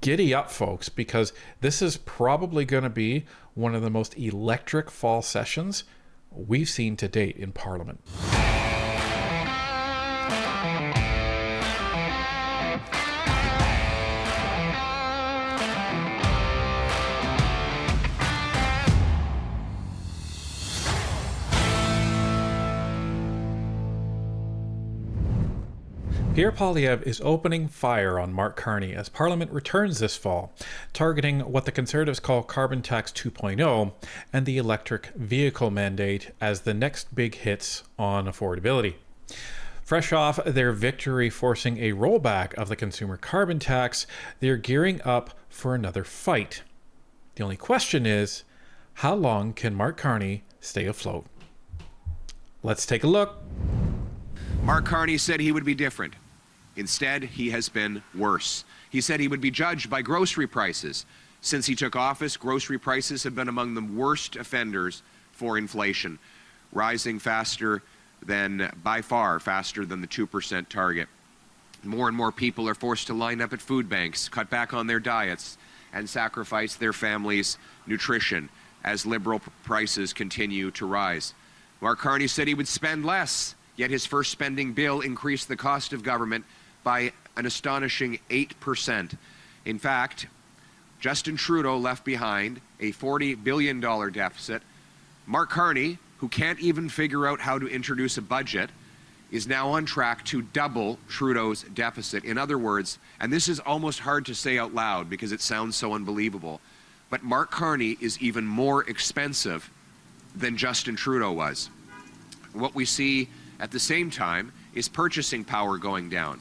Giddy up, folks, because this is probably going to be one of the most electric fall sessions we've seen to date in Parliament. Pierre Poilievre is opening fire on Mark Carney as Parliament returns this fall, targeting what the Conservatives call Carbon Tax 2.0 and the electric vehicle mandate as the next big hits on affordability. Fresh off their victory forcing a rollback of the consumer carbon tax, they're gearing up for another fight. The only question is, how long can Mark Carney stay afloat? Let's take a look. Mark Carney said he would be different. Instead, he has been worse. He said he would be judged by grocery prices. Since he took office, grocery prices have been among the worst offenders for inflation, rising by far faster than the 2% target. More and more people are forced to line up at food banks, cut back on their diets, and sacrifice their families' nutrition as liberal prices continue to rise. Mark Carney said he would spend less, yet his first spending bill increased the cost of government by an astonishing 8%. In fact, Justin Trudeau left behind a $40 billion deficit. Mark Carney, who can't even figure out how to introduce a budget, is now on track to double Trudeau's deficit. In other words, and this is almost hard to say out loud because it sounds so unbelievable, but Mark Carney is even more expensive than Justin Trudeau was. What we see at the same time is purchasing power going down.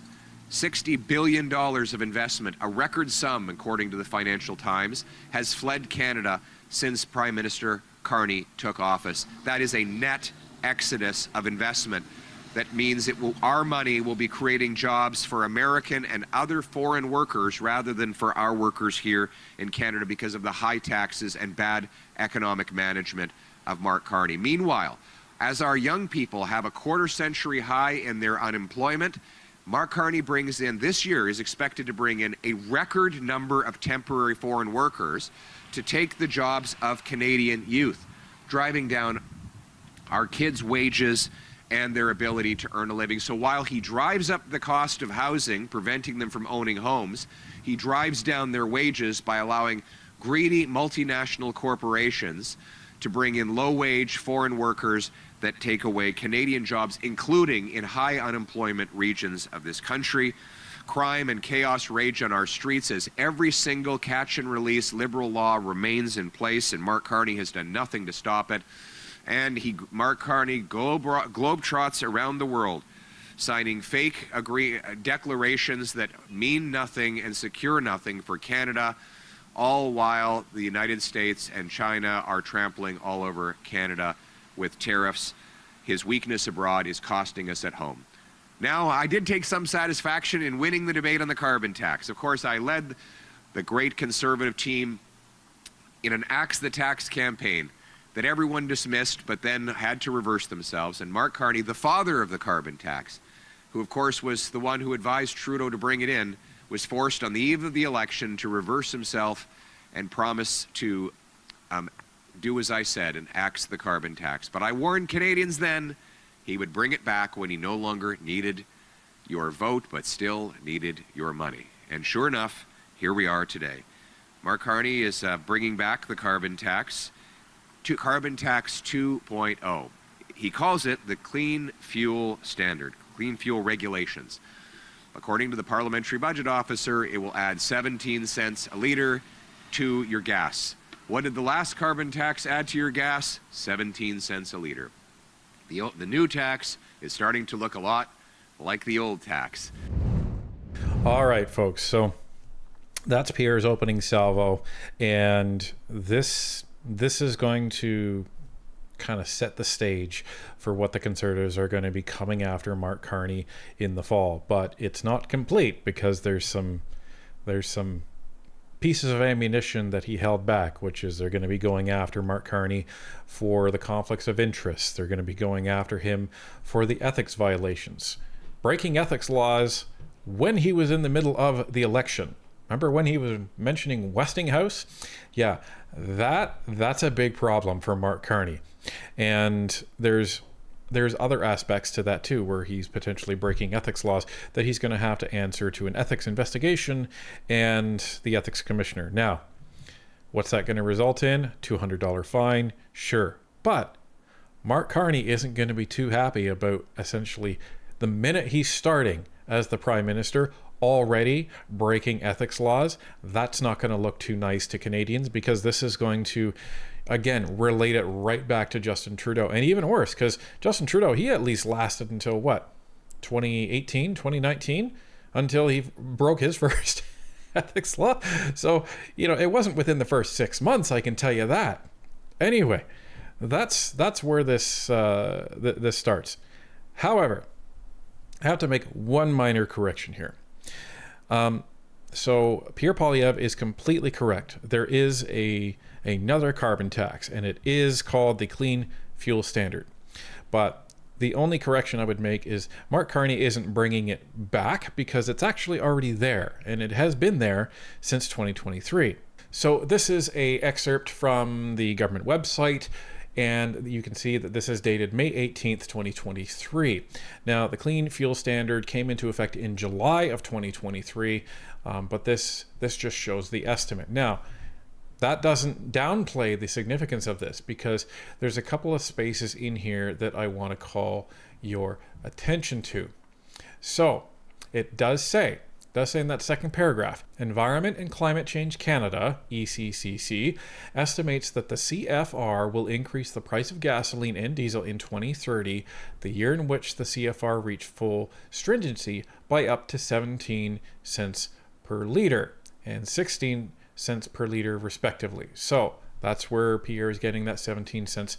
$60 billion of investment, a record sum according to the Financial Times, has fled Canada since Prime Minister Carney took office. That is a net exodus of investment. That means our money will be creating jobs for American and other foreign workers rather than for our workers here in Canada because of the high taxes and bad economic management of Mark Carney. Meanwhile, as our young people have a quarter-century high in their unemployment, Mark Carney is expected to bring in a record number of temporary foreign workers to take the jobs of Canadian youth, driving down our kids' wages and their ability to earn a living. So while he drives up the cost of housing, preventing them from owning homes, he drives down their wages by allowing greedy multinational corporations to bring in low-wage foreign workers that take away Canadian jobs, including in high unemployment regions of this country. Crime and chaos rage on our streets as every single catch-and-release liberal law remains in place, and Mark Carney has done nothing to stop it. And Mark Carney globetrots around the world, signing fake declarations that mean nothing and secure nothing for Canada, all while the United States and China are trampling all over Canada with tariffs. His weakness abroad is costing us at home. Now, I did take some satisfaction in winning the debate on the carbon tax. Of course, I led the great Conservative team in an Axe the Tax campaign that everyone dismissed but then had to reverse themselves. And Mark Carney, the father of the carbon tax, who of course was the one who advised Trudeau to bring it in, was forced on the eve of the election to reverse himself and promise to do as I said and axe the carbon tax. But I warned Canadians then he would bring it back when he no longer needed your vote but still needed your money. And sure enough, here we are today. Mark Carney is bringing back the carbon tax to Carbon Tax 2.0. He calls it the Clean Fuel Standard, Clean Fuel Regulations. According to the Parliamentary Budget Officer, it will add 17 cents a litre to your gas. What did the last carbon tax add to your gas? 17 cents a litre. The new tax is starting to look a lot like the old tax. All right, folks. So that's Pierre's opening salvo, and this is going to kind of set the stage for what the Conservatives are going to be coming after Mark Carney in the fall. But it's not complete because there's some pieces of ammunition that he held back, which is they're going to be going after Mark Carney for the conflicts of interest. They're going to be going after him for the ethics violations, breaking ethics laws when he was in the middle of the election. Remember when he was mentioning Westinghouse? Yeah, that's a big problem for Mark Carney. And there's other aspects to that too, where he's potentially breaking ethics laws that he's going to have to answer to an ethics investigation and the ethics commissioner. Now, what's that going to result in? $200 fine? Sure. But Mark Carney isn't going to be too happy about essentially the minute he's starting as the prime minister already breaking ethics laws. That's not going to look too nice to Canadians, because this is going to, again, relate it right back to Justin Trudeau. And even worse, because Justin Trudeau, he at least lasted until what, 2018, 2019, until he broke his first ethics law. So, it wasn't within the first 6 months, I can tell you that. Anyway, that's where this this starts. However, I have to make one minor correction here. So Pierre Poilievre is completely correct. There is another carbon tax, and it is called the Clean Fuel Standard. But the only correction I would make is Mark Carney isn't bringing it back, because it's actually already there, and it has been there since 2023. So this is an excerpt from the government website, and you can see that this is dated May 18th, 2023. Now, the Clean Fuel Standard came into effect in July of 2023, but this just shows the estimate. Now, that doesn't downplay the significance of this, because there's a couple of spaces in here that I want to call your attention to. So, it does say in that second paragraph, Environment and Climate Change Canada, ECCC, estimates that the CFR will increase the price of gasoline and diesel in 2030, the year in which the CFR reached full stringency, by up to 17 cents per litre and 16 cents per litre respectively. So that's where Pierre is getting that 17 cents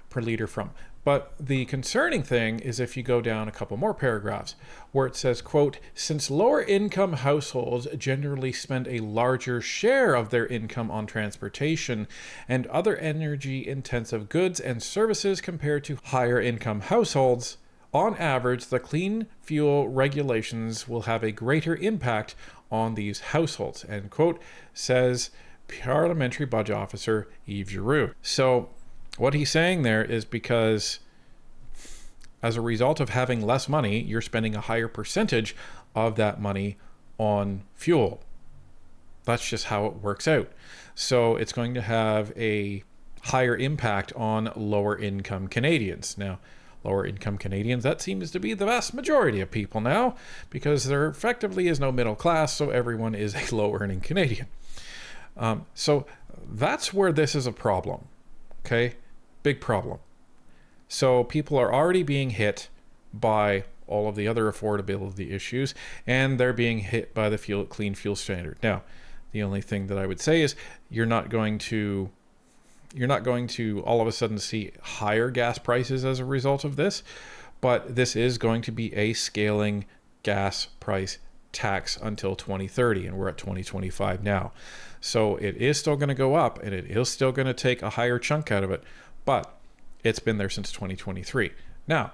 per litre from. But the concerning thing is if you go down a couple more paragraphs where it says, quote, since lower income households generally spend a larger share of their income on transportation and other energy intensive goods and services compared to higher income households, on average, the clean fuel regulations will have a greater impact on these households, end quote, says Parliamentary Budget Officer Yves Giroux. So what he's saying there is because as a result of having less money, you're spending a higher percentage of that money on fuel. That's just how it works out. So it's going to have a higher impact on lower income Canadians. Now, lower income Canadians, that seems to be the vast majority of people now, because there effectively is no middle class, so everyone is a low earning Canadian. So that's where this is a problem. Okay? Big problem. So people are already being hit by all of the other affordability issues, and they're being hit by the clean fuel standard. Now, the only thing that I would say is you're not going to all of a sudden see higher gas prices as a result of this, but this is going to be a scaling gas price tax until 2030, and we're at 2025 now. So it is still going to go up, and it is still going to take a higher chunk out of it, but it's been there since 2023. Now,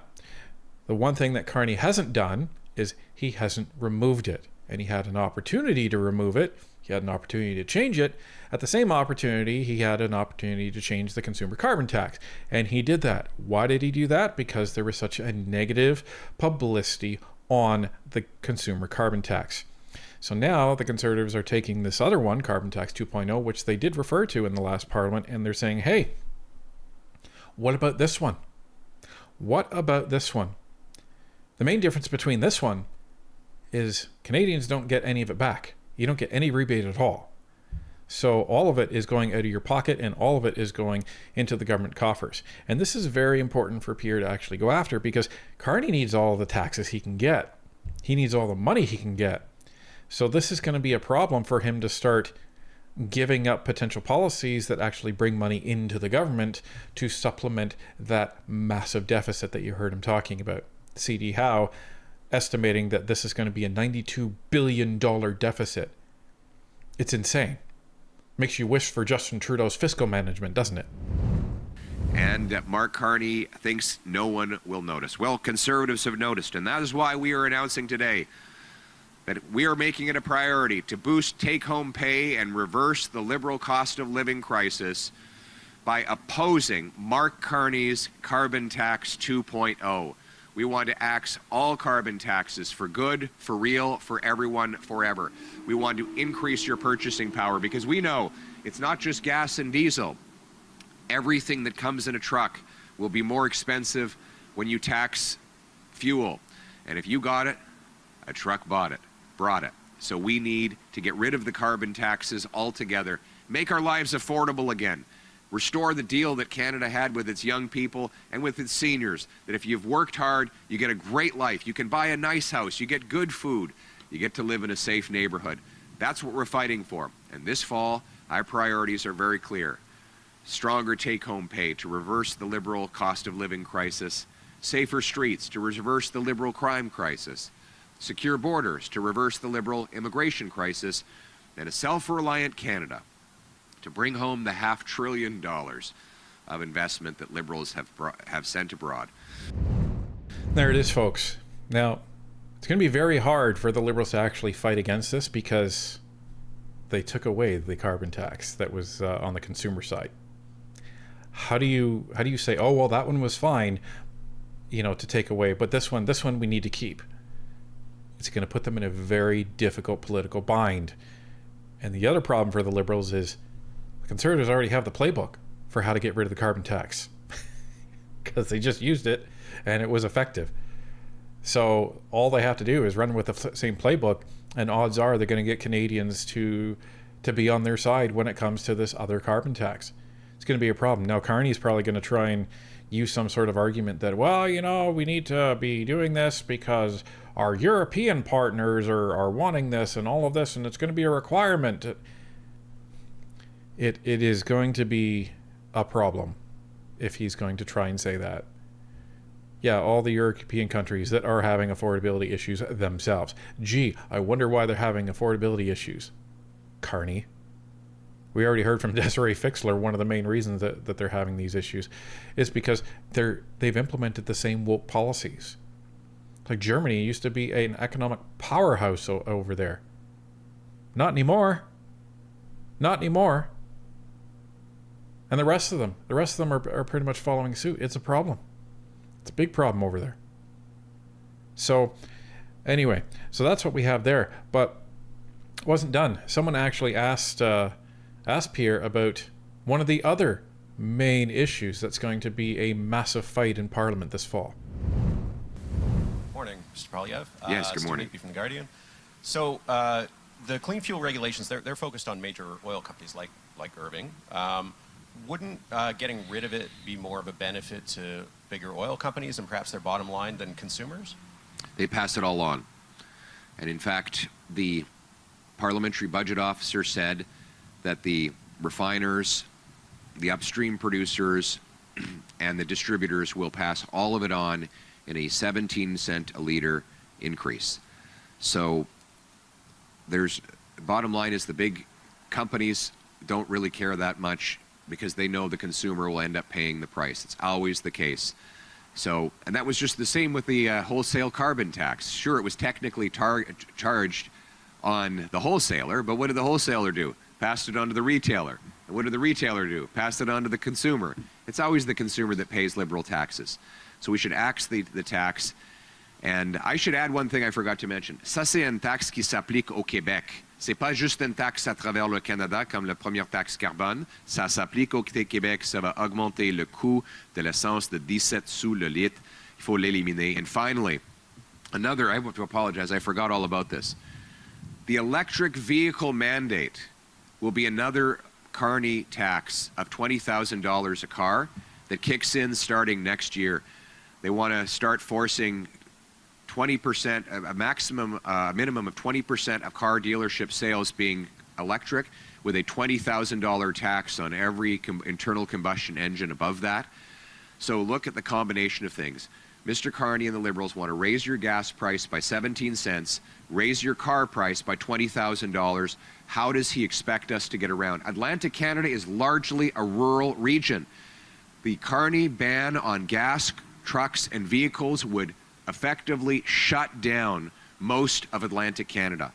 the one thing that Carney hasn't done is he hasn't removed it, and he had an opportunity to remove it. He had an opportunity to change it. At the same opportunity, he had an opportunity to change the consumer carbon tax, and he did that. Why did he do that? Because there was such a negative publicity on the consumer carbon tax. So now the Conservatives are taking this other one, Carbon Tax 2.0, which they did refer to in the last Parliament, and they're saying, hey, what about this one? What about this one? The main difference between this one is Canadians don't get any of it back. You don't get any rebate at all. So all of it is going out of your pocket, and all of it is going into the government coffers. And this is very important for Pierre to actually go after, because Carney needs all the taxes he can get. He needs all the money he can get. So this is going to be a problem for him to start giving up potential policies that actually bring money into the government to supplement that massive deficit that you heard him talking about. C.D. Howe estimating that this is going to be a $92 billion deficit. It's insane. Makes you wish for Justin Trudeau's fiscal management, doesn't it? And Mark Carney thinks no one will notice. Well, Conservatives have noticed, and that is why we are announcing today that we are making it a priority to boost take-home pay and reverse the Liberal cost of living crisis by opposing Mark Carney's carbon tax 2.0. We want to axe all carbon taxes for good, for real, for everyone, forever. We want to increase your purchasing power because we know it's not just gas and diesel. Everything that comes in a truck will be more expensive when you tax fuel. And if you got it, a truck brought it. So we need to get rid of the carbon taxes altogether, make our lives affordable again, restore the deal that Canada had with its young people and with its seniors, that if you've worked hard, you get a great life, you can buy a nice house, you get good food, you get to live in a safe neighborhood. That's what we're fighting for. And this fall, our priorities are very clear. Stronger take-home pay to reverse the Liberal cost of living crisis, safer streets to reverse the Liberal crime crisis, secure borders to reverse the Liberal immigration crisis, and a self-reliant Canada to bring home the $500 billion of investment that Liberals have sent abroad. There it is, folks. Now, it's going to be very hard for the Liberals to actually fight against this because they took away the carbon tax that was on the consumer side. How do you say, oh well, that one was fine, to take away, but this one we need to keep? It's going to put them in a very difficult political bind. And the other problem for the Liberals is the Conservatives already have the playbook for how to get rid of the carbon tax because they just used it and it was effective. So all they have to do is run with the same playbook, and odds are they're going to get Canadians to be on their side when it comes to this other carbon tax. It's going to be a problem. Now, Carney's probably going to try and use some sort of argument that, well, we need to be doing this because our European partners are wanting this and all of this, and it's going to be a requirement. It is going to be a problem if he's going to try and say that. Yeah, all the European countries that are having affordability issues themselves. Gee, I wonder why they're having affordability issues. Carney. We already heard from Desiree Fixler, one of the main reasons that they're having these issues is because they've implemented the same woke policies. Like Germany used to be an economic powerhouse over there. Not anymore. Not anymore. And the rest of them are pretty much following suit. It's a problem. It's a big problem over there. So anyway, so that's what we have there. But it wasn't done. Someone actually asked Pierre about one of the other main issues that's going to be a massive fight in Parliament this fall. Morning, Mr. Pralyev. Yes, good morning. Steve from The Guardian. So the clean fuel regulations, they're focused on major oil companies like Irving. Wouldn't getting rid of it be more of a benefit to bigger oil companies and perhaps their bottom line than consumers? They pass it all on. And in fact, the parliamentary budget officer said that the refiners, the upstream producers, and the distributors will pass all of it on in a 17-cent a liter increase. So bottom line is the big companies don't really care that much because they know the consumer will end up paying the price. It's always the case. So, and that was just the same with the wholesale carbon tax. Sure, it was technically charged on the wholesaler, but what did the wholesaler do? Passed it on to the retailer. And what did the retailer do? Passed it on to the consumer. It's always the consumer that pays Liberal taxes. So we should axe the tax. And I should add one thing I forgot to mention. Ça, c'est une taxe qui s'applique au Québec. C'est pas juste une taxe à travers le Canada comme la première taxe carbone. Ça s'applique au Québec. Ça va augmenter le coût de l'essence de 17 sous le litre. Il faut l'éliminer. And finally, I have to apologize. I forgot all about this. The electric vehicle mandate will be another Carney tax of $20,000 a car that kicks in starting next year. They want to start forcing 20%, a minimum of 20% of car dealership sales being electric, with a $20,000 tax on every internal combustion engine above that. So look at the combination of things. Mr. Carney and the Liberals want to raise your gas price by 17 cents, raise your car price by $20,000. How does he expect us to get around? Atlantic Canada is largely a rural region. The Carney ban on gas trucks and vehicles would effectively shut down most of Atlantic Canada.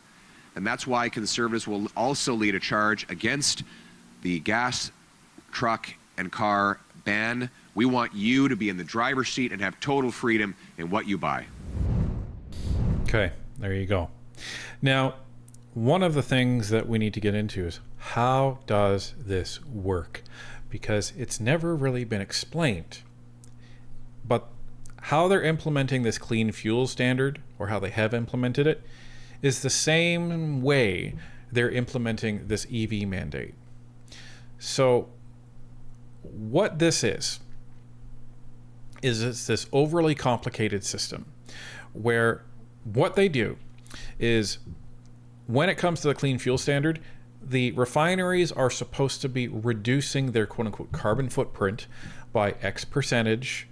And that's why Conservatives will also lead a charge against the gas, truck, and car ban. We want you to be in the driver's seat and have total freedom in what you buy. Okay, there you go. Now, one of the things that we need to get into is, how does this work? Because it's never really been explained. But how they're implementing this clean fuel standard, or how they have implemented it, is the same way they're implementing this EV mandate. So what this is it's this overly complicated system where what they do is, when it comes to the clean fuel standard, the refineries are supposed to be reducing their quote-unquote carbon footprint by X percentage,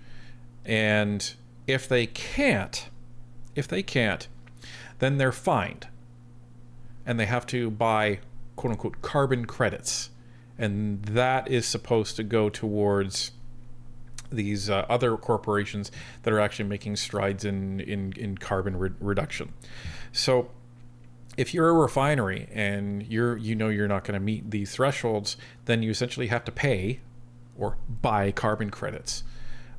and if they can't, then they're fined, and they have to buy quote-unquote carbon credits, and that is supposed to go towards these other corporations that are actually making strides in carbon reduction. So if you're a refinery and you're not going to meet these thresholds, then you essentially have to pay or buy carbon credits,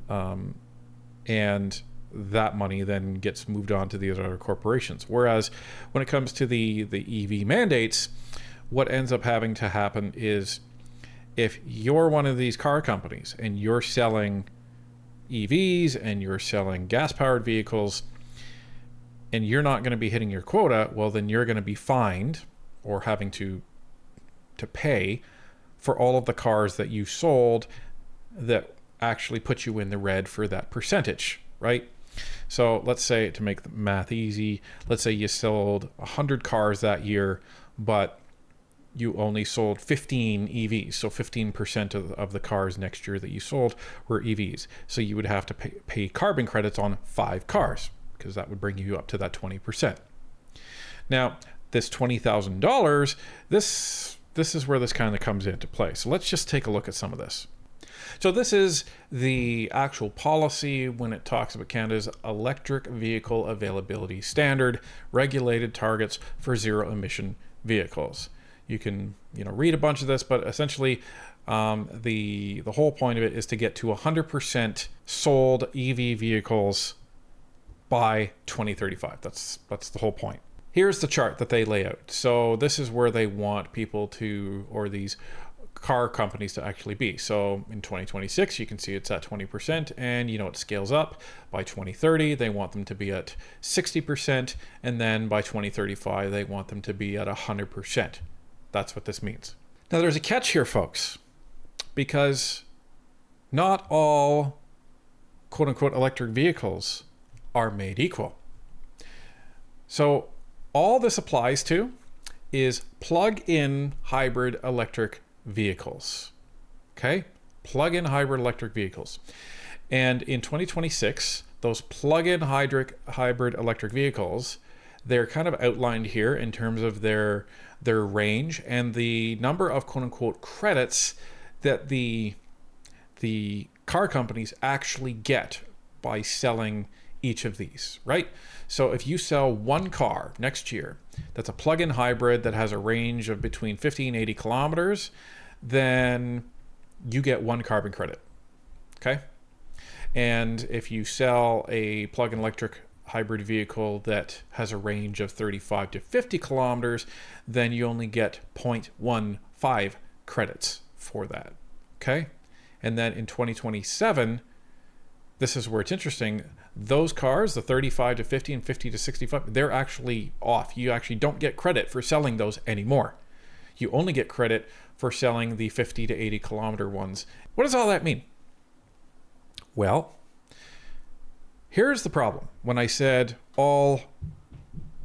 and that money then gets moved on to these other corporations. Whereas when it comes to the EV mandates, what ends up having to happen is, if you're one of these car companies and you're selling EVs and you're selling gas-powered vehicles and you're not going to be hitting your quota, well, then you're going to be fined or having to pay for all of the cars that you sold that actually put you in the red for that percentage, right? So let's say, to make the math easy, let's say you sold 100 cars that year, but you only sold 15 EVs. So 15% of the cars next year that you sold were EVs. So you would have to pay carbon credits on 5 cars, because that would bring you up to that 20%. Now, this $20,000, this is where this kind of comes into play. So let's just take a look at some of this. So this is the actual policy when it talks about Canada's electric vehicle availability standard, regulated targets for zero emission vehicles. You can read a bunch of this, but essentially the whole point of it is to get to 100% sold EV vehicles by 2035. That's the whole point. Here's the chart that they lay out. So this is where they want people to, or these car companies to actually be. So in 2026, you can see it's at 20%, and it scales up. By 2030, they want them to be at 60%, and then by 2035, they want them to be at 100%. That's what this means. Now, there's a catch here, folks, because not all quote-unquote electric vehicles are made equal. So all this applies to is plug-in hybrid electric vehicles. Okay? Plug-in hybrid electric vehicles. And in 2026, those plug-in hybrid electric vehicles, they're kind of outlined here in terms of their range and the number of quote-unquote credits that the car companies actually get by selling each of these, right? So if you sell one car next year that's a plug-in hybrid that has a range of between 50 and 80 kilometers, then you get 1 carbon credit, okay? And if you sell a plug-in electric hybrid vehicle that has a range of 35 to 50 kilometers, then you only get 0.15 credits for that, okay? And then in 2027, this is where it's interesting, those cars, the 35 to 50 and 50 to 65, they're actually off. You actually don't get credit for selling those anymore. You only get credit for selling the 50 to 80 kilometer ones. What does all that mean? Well, here's the problem. When I said all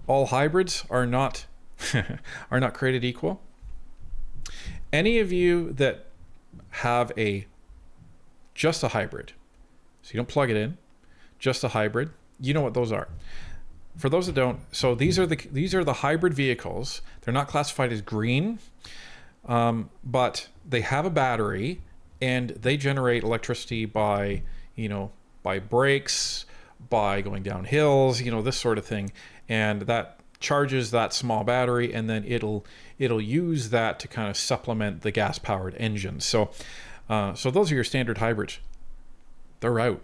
hybrids are not are not created equal, any of you that have just a hybrid, so you don't plug it in, just a hybrid, you know what those are. For those that don't, so these are the hybrid vehicles. They're not classified as green, but they have a battery and they generate electricity by brakes, by going down hills, this sort of thing. and that charges that small battery, and then it'll use that to kind of supplement the gas powered engine. So so those are your standard hybrids. They're out.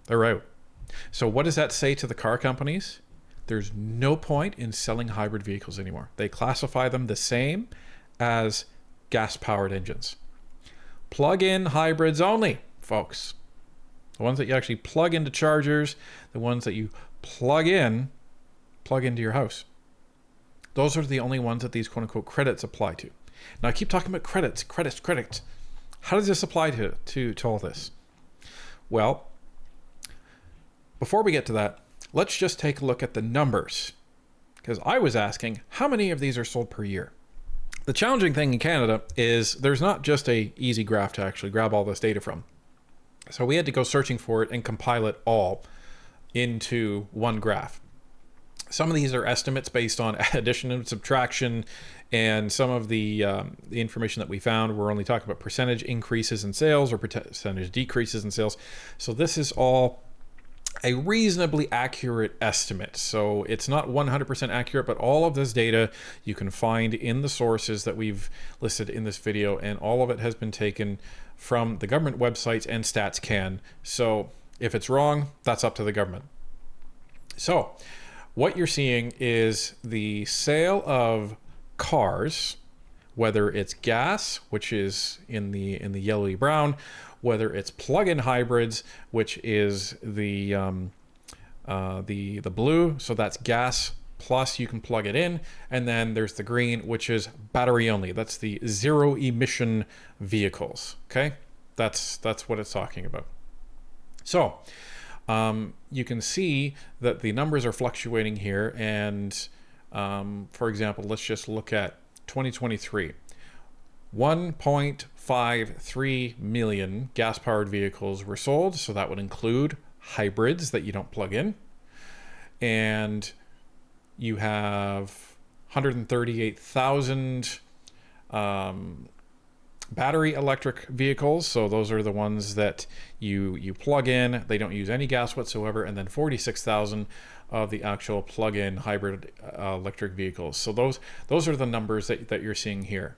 They're out. So what does that say to the car companies? There's no point in selling hybrid vehicles anymore. They classify them the same as gas powered engines. Plug-in hybrids only, folks. The ones that you actually plug into chargers, the ones that you plug into your house. Those are the only ones that these quote unquote credits apply to. Now I keep talking about credits. How does this apply to all this? Well, before we get to that, let's just take a look at the numbers. Because I was asking, how many of these are sold per year? The challenging thing in Canada is there's not just a easy graph to actually grab all this data from. So we had to go searching for it and compile it all into one graph. Some of these are estimates based on addition and subtraction, and some of the information that we found, we're only talking about percentage increases in sales or percentage decreases in sales. So this is all a reasonably accurate estimate. So it's not 100% accurate, but all of this data you can find in the sources that we've listed in this video, and all of it has been taken from the government websites and StatsCan. So if it's wrong, that's up to the government. So what you're seeing is the sale of cars, whether it's gas, which is in the yellowy brown, whether it's plug-in hybrids, which is the blue, so that's gas plus you can plug it in, and then there's the green, which is battery only. That's the zero emission vehicles. Okay, that's what it's talking about. So you can see that the numbers are fluctuating here, and for example, let's just look at 2023. 1.53 million gas-powered vehicles were sold, so that would include hybrids that you don't plug in. And you have 138,000 battery electric vehicles, so those are the ones that you plug in, they don't use any gas whatsoever, and then 46,000 of the actual plug-in hybrid electric vehicles. So those are the numbers that you're seeing here.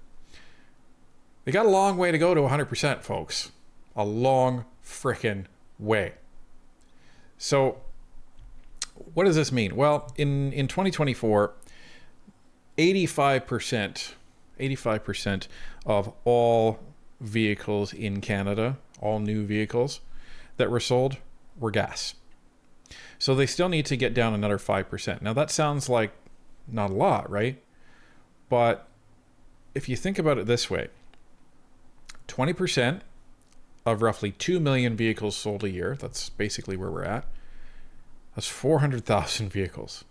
They got a long way to go to 100%, folks. A long frickin' way. So what does this mean? Well, in 2024, 85% of all vehicles in Canada, all new vehicles that were sold, were gas. So they still need to get down another 5%. Now that sounds like not a lot, right? But if you think about it this way, 20% of roughly 2 million vehicles sold a year, that's basically where we're at, that's 400,000 vehicles.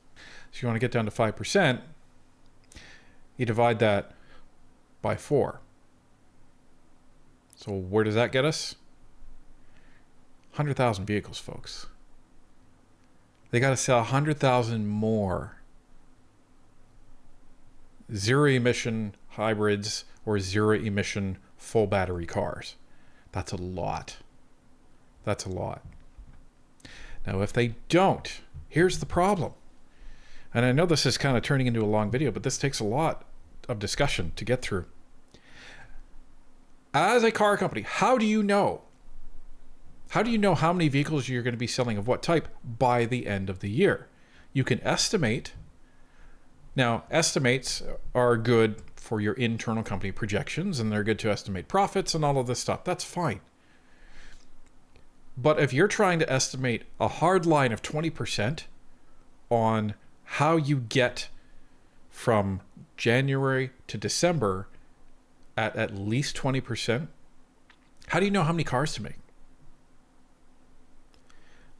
So you want to get down to 5%, you divide that by 4. So where does that get us? 100,000 vehicles, folks. They got to sell 100,000 more zero-emission hybrids or zero-emission full battery cars. That's a lot. That's a lot. Now, if they don't, here's the problem. And I know this is kind of turning into a long video, but this takes a lot of discussion to get through. As a car company, how do you know? How do you know how many vehicles you're going to be selling of what type by the end of the year? You can estimate. Now, estimates are good for your internal company projections, and they're good to estimate profits and all of this stuff. That's fine. But if you're trying to estimate a hard line of 20% on how you get from January to December at least 20%, how do you know how many cars to make?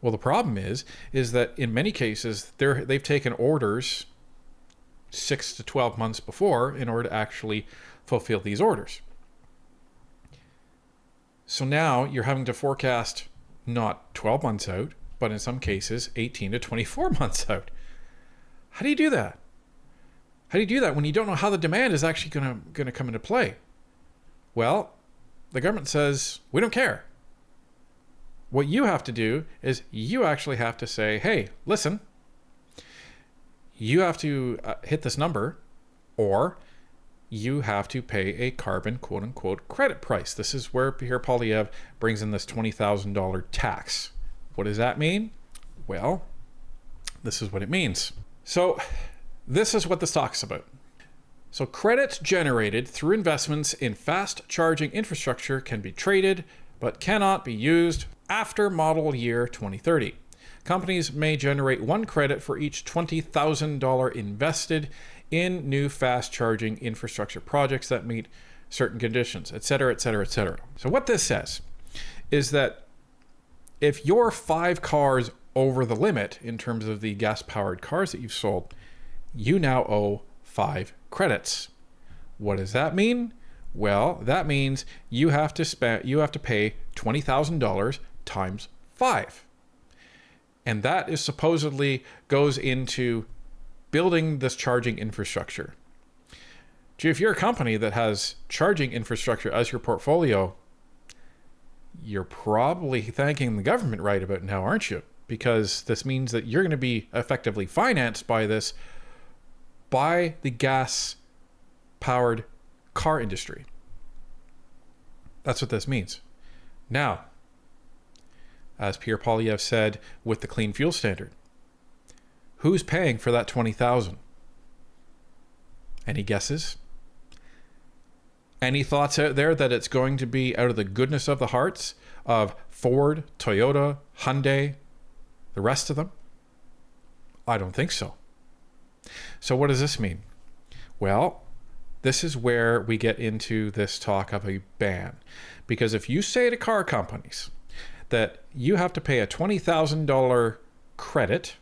Well, the problem is that in many cases, they've taken orders 6 to 12 months before in order to actually fulfill these orders. So now you're having to forecast not 12 months out, but in some cases 18 to 24 months out. How do you do that? How do you do that when you don't know how the demand is actually going to come into play? Well, the government says, we don't care. What you have to do is you actually have to say, hey, listen, you have to hit this number, or you have to pay a carbon quote unquote credit price. This is where Pierre Poilievre brings in this $20,000 tax. What does that mean? Well, this is what it means. So this is what this talks about. So credits generated through investments in fast charging infrastructure can be traded, but cannot be used after model year 2030. Companies may generate one credit for each $20,000 invested in new fast charging infrastructure projects that meet certain conditions, etc., etc., etc. So what this says is that if you're 5 cars over the limit in terms of the gas-powered cars that you've sold, you now owe 5 credits. What does that mean? Well, that means you have to pay $20,000 times 5. And that is supposedly goes into building this charging infrastructure. Gee, if you're a company that has charging infrastructure as your portfolio, you're probably thanking the government right about now, aren't you? Because this means that you're going to be effectively financed by this, by the gas-powered car industry. That's what this means. Now, as Pierre Poilievre said with the clean fuel standard, who's paying for that $20,000? Any guesses? Any thoughts out there that it's going to be out of the goodness of the hearts of Ford, Toyota, Hyundai, the rest of them? I don't think so. So what does this mean? Well, this is where we get into this talk of a ban. Because if you say to car companies that you have to pay a $20,000 credit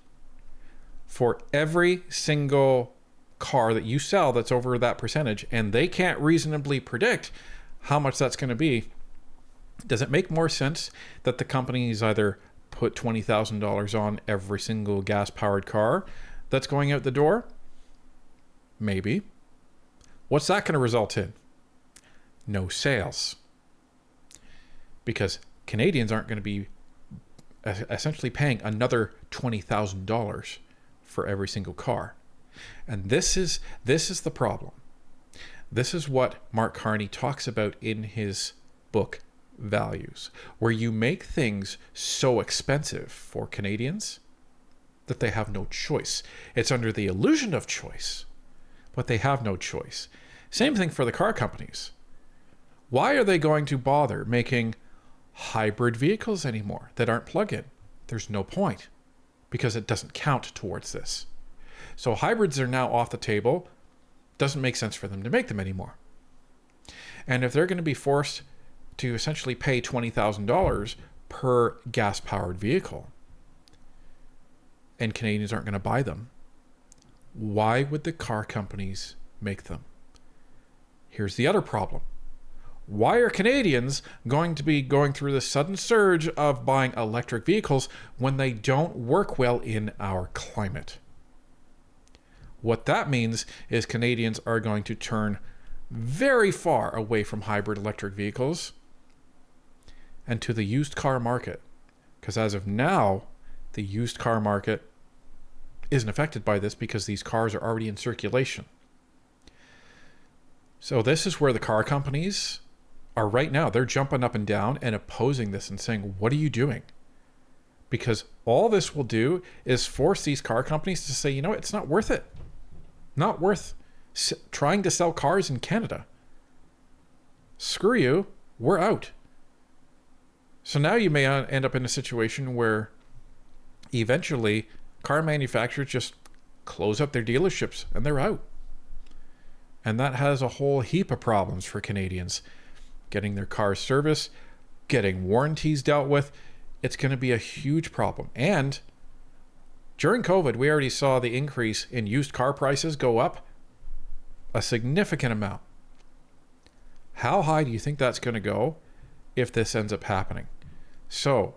for every single car that you sell that's over that percentage, and they can't reasonably predict how much that's going to be, does it make more sense that the companies either put $20,000 on every single gas-powered car that's going out the door? Maybe. What's that going to result in? No sales. Because Canadians aren't going to be essentially paying another $20,000 for every single car. And this is the problem. This is what Mark Carney talks about in his book Values, where you make things so expensive for Canadians that they have no choice. It's under the illusion of choice, but they have no choice. Same thing for the car companies. Why are they going to bother making hybrid vehicles anymore that aren't plug-in? There's no point, because it doesn't count towards this. So hybrids are now off the table. Doesn't make sense for them to make them anymore. And if they're going to be forced to essentially pay $20,000 per gas-powered vehicle, and Canadians aren't going to buy them, why would the car companies make them? Here's the other problem. Why are Canadians going to be going through this sudden surge of buying electric vehicles when they don't work well in our climate? What that means is Canadians are going to turn very far away from hybrid electric vehicles and to the used car market. Because as of now, the used car market isn't affected by this because these cars are already in circulation. So this is where the car companies are right now. They're jumping up and down and opposing this and saying, what are you doing? Because all this will do is force these car companies to say, you know, it's not worth it. Not worth trying to sell cars in Canada. Screw you, we're out. So now you may end up in a situation where eventually car manufacturers just close up their dealerships and they're out. And that has a whole heap of problems for Canadians. Getting their cars serviced, getting warranties dealt with. It's going to be a huge problem. And during COVID, we already saw the increase in used car prices go up a significant amount. How high do you think that's going to go if this ends up happening? So,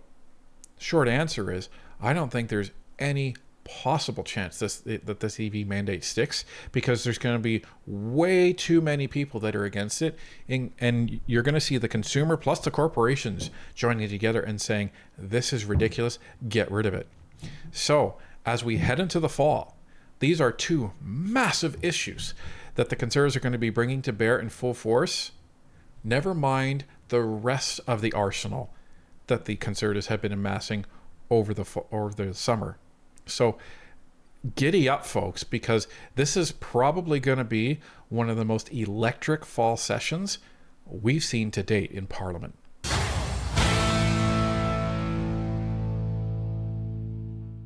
short answer is, I don't think there's any possible chance that this EV mandate sticks, because there's going to be way too many people that are against it, and you're going to see the consumer plus the corporations joining together and saying, this is ridiculous, get rid of it. So as we head into the fall, These are two massive issues that the Conservatives are going to be bringing to bear in full force. Never mind the rest of the arsenal that the Conservatives have been amassing over the summer. So giddy up, folks, because this is probably going to be one of the most electric fall sessions we've seen to date in Parliament.